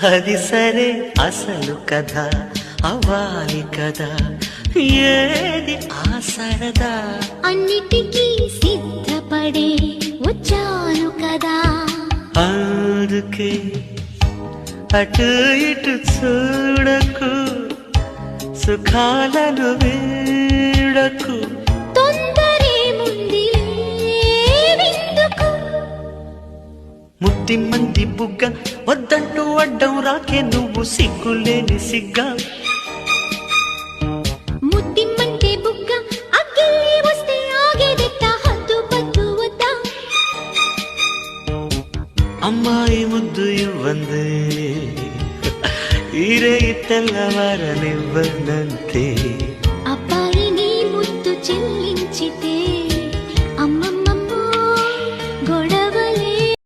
అది సరే అసలు కథ అవ్వాలి కదా ఏది ఆ సరదా అన్నిటికీ సిద్ధపడే వచ్చాను కదా అందుకే అటు ఇటు చూడకు సుఖాలను వీడకు తొందరే ముందిలే విందుకు ముద్ది మంది బుగ్గ వద్దంటూ అడ్డం రాకే నువ్వు సిగ్గులేని సిగ్గా ముద్దిమ్మంటే బుగ్గ అగ్గిలే వస్తే ఆగేదెట్ట హద్దు పద్దు వద్దా అమ్మాయి ముద్దు ఇవ్వందే ఈరే తెల్లవారనివ్వనంతే